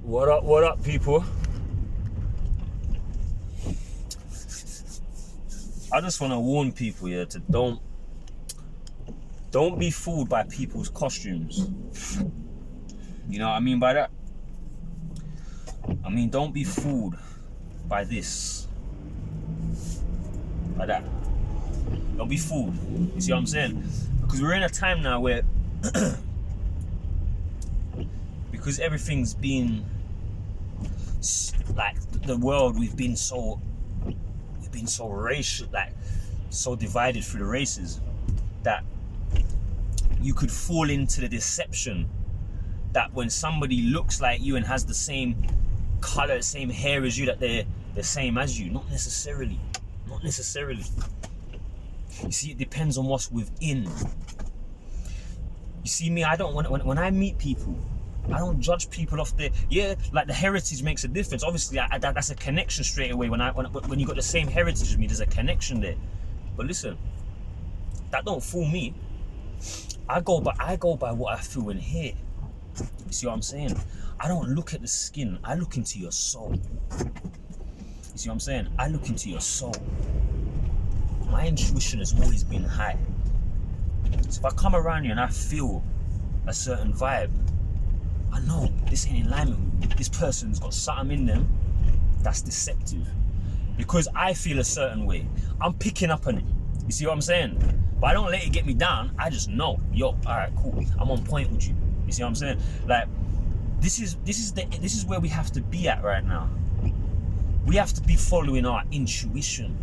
What up, people? I just want to warn people here to don't be fooled by people's costumes. You know what I mean by that? I mean, don't be fooled by this, by that. Don't be fooled. You see what I'm saying? Because we're in a time now where because everything's been like the world, we've been so racial, like so divided through the races, that you could fall into the deception that when somebody looks like you and has the same color, same hair as you, that they're the same as you. Not necessarily. You see, it depends on what's within. You see me, I don't, when I meet people, I don't judge people off their, like the heritage makes a difference. Obviously, that's a connection straight away. When you got the same heritage as me, there's a connection there. But listen, that don't fool me. I go by what I feel in here. You see what I'm saying? I don't look at the skin. I look into your soul. You see what I'm saying? I look into your soul. My intuition has always been high. So if I come around you and I feel a certain vibe, I know this ain't in alignment with me. This person's got something in them that's deceptive. Because I feel a certain way, I'm picking up on it. You see what I'm saying? But I don't let it get me down. I just know, yo, all right, cool. I'm on point with you. You see what I'm saying? Like, this is where we have to be at right now. We have to be following our intuition.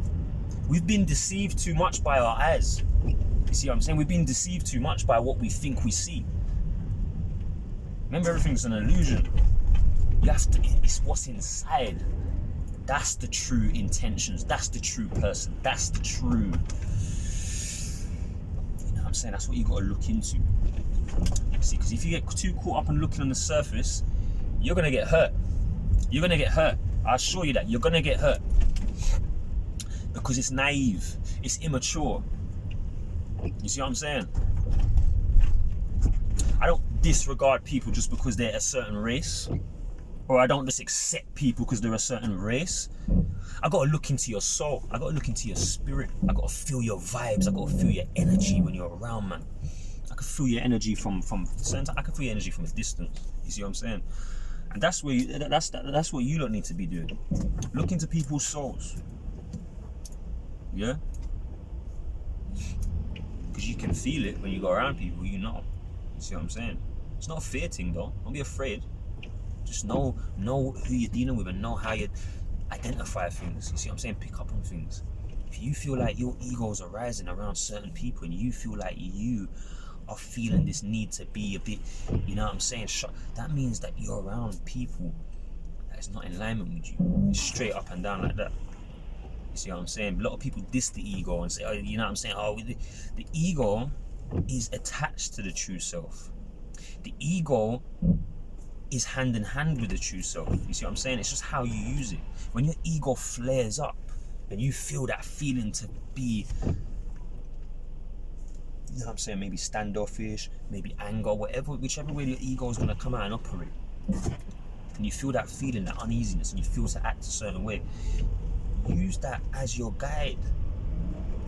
We've been deceived too much by our eyes. You see what I'm saying? We've been deceived too much by what we think we see. Remember, everything's an illusion. You have to, it's what's inside. That's the true intentions. That's the true person. That's the true, you know what I'm saying? That's what you got to look into. See, because if you get too caught up on looking on the surface, you're going to get hurt. You're going to get hurt. I assure you that. You're going to get hurt. Because it's naive. It's immature. You see what I'm saying? I don't disregard people just because they're a certain race, or I don't just accept people because they're a certain race. I gotta look into your soul. I gotta look into your spirit. I gotta feel your vibes. I gotta feel your energy when you're around, man. I can feel your energy from center. I can feel your energy from a distance. You see what I'm saying? And that's where that's what you don't need to be doing. Look into people's souls. Yeah. Because you can feel it when you go around people. You know. You see what I'm saying? It's not a fear thing though. Don't be afraid. Just know who you're dealing with and know how you identify things. You see what I'm saying? Pick up on things. If you feel like your egos are rising around certain people and you feel like you are feeling this need to be a bit, you know what I'm saying? That means that you're around people that is not in alignment with you. It's straight up and down like that. You see what I'm saying? A lot of people diss the ego and say, oh, you know what I'm saying? Oh, the ego is attached to the true self. The ego is hand in hand with the true self. You see what I'm saying? It's just how you use it. When your ego flares up and you feel that feeling to be, you know what I'm saying, maybe standoffish, maybe anger, whichever way your ego is going to come out and operate, and you feel that feeling, that uneasiness, and you feel to act a certain way, use that as your guide.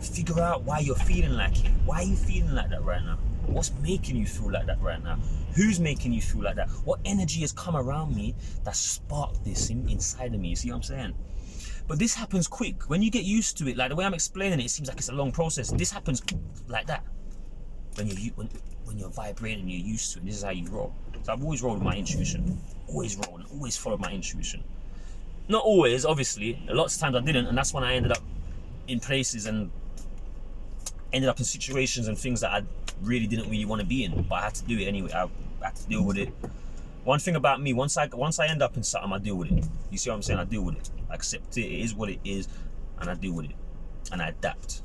Figure out why you're feeling like it. Why are you feeling like that right now? What's making you feel like that right now? Who's making you feel like that? What energy has come around me that sparked this inside of me? You see what I'm saying? But this happens quick. When you get used to it, like the way I'm explaining it, it seems like it's a long process. This happens like that. When you're vibrating and you're used to it, this is how you roll. So I've always rolled with my intuition. Always rolled and always followed my intuition. Not always, obviously. Lots of times I didn't, and that's when I ended up in places and ended up in situations and things that I really didn't really want to be in, but I had to do it anyway. I had to deal with it. One thing about me, once I end up in something, I deal with it. You see what I'm saying? I deal with it. I accept it. It is what it is, and I deal with it, and I adapt.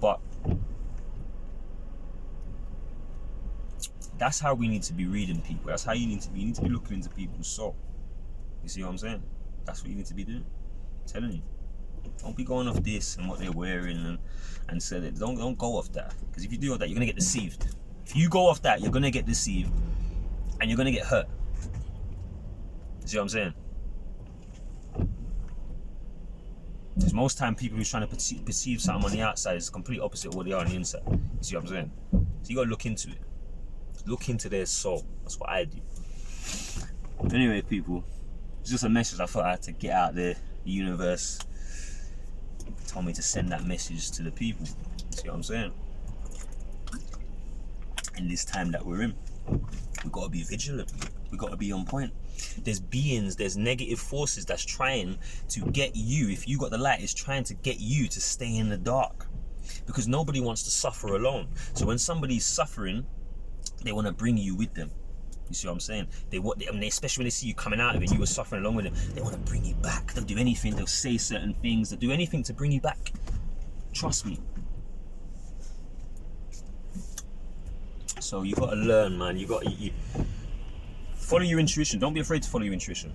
But that's how we need to be reading people. That's how you need to be. You need to be looking into people's soul. You see what I'm saying? That's what you need to be doing. I'm telling you. Don't be going off this and what they're wearing and so that don't go off that. Because if you do all that, you're gonna get deceived. If you go off that, you're gonna get deceived and you're gonna get hurt. see what I'm saying? Because most time people who's trying to perceive something on the outside is the complete opposite of what they are on the inside. You see what I'm saying? So you gotta look into it. Look into their soul. That's what I do. Anyway, people, it's just a message I thought I had to get out there. The universe told me to send that message to the people. You see what I'm saying? In this time that we're in, we gotta be vigilant. We gotta be on point. There's beings, there's negative forces that's trying to get you. If you got the light, it's trying to get you to stay in the dark, because nobody wants to suffer alone. So when somebody's suffering, they want to bring you with them. You see what I'm saying? Especially when they see you coming out of it, you were suffering along with them. They want to bring you back. They'll do anything. They'll say certain things. They'll do anything to bring you back. Trust me. So you got to learn, man. You follow your intuition. Don't be afraid to follow your intuition.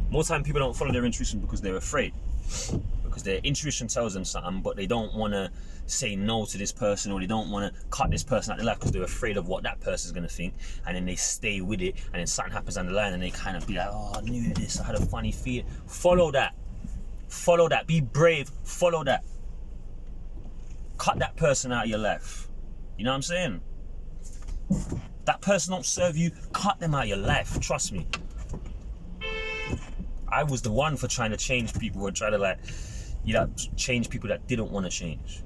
More time people don't follow their intuition because they're afraid. Because their intuition tells them something, but they don't want to say no to this person, or they don't want to cut this person out of their life because they're afraid of what that person's going to think, and then they stay with it, and then something happens down the line and they kind of be like, oh, I knew this, I had a funny feeling. Follow that. Be brave. Follow that. Cut that person out of your life. You know what I'm saying? That person don't serve you, cut them out of your life. Trust me. I was the one for trying to change people who try to change people that didn't want to change.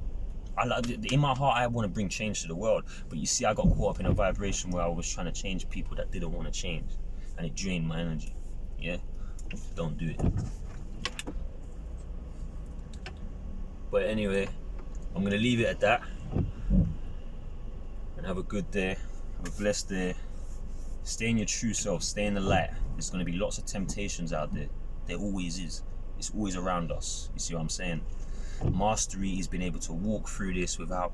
In my heart, I want to bring change to the world. But you see, I got caught up in a vibration where I was trying to change people that didn't want to change. And it drained my energy. Yeah? Don't do it. But anyway, I'm going to leave it at that. And have a good day. Have a blessed day. Stay in your true self. Stay in the light. There's going to be lots of temptations out there. There always is. It's always around us. You see what I'm saying? Mastery is being able to walk through this without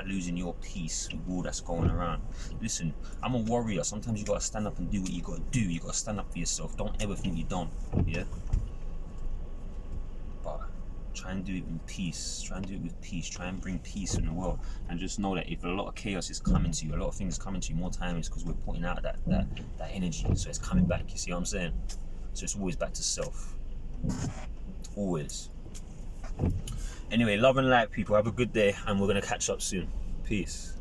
losing your peace with all that's going around. Listen, I'm a warrior. Sometimes you got to stand up and do what you got to do. You got to stand up for yourself. Don't ever think you don't. Yeah? But try and do it in peace. Try and do it with peace. Try and bring peace in the world. And just know that if a lot of chaos is coming to you, a lot of things coming to you, more time is because we're putting out that energy. So it's coming back. You see what I'm saying? So it's always back to self. Always. Anyway, love and light, people. Have a good day, and we're going to catch up soon. Peace.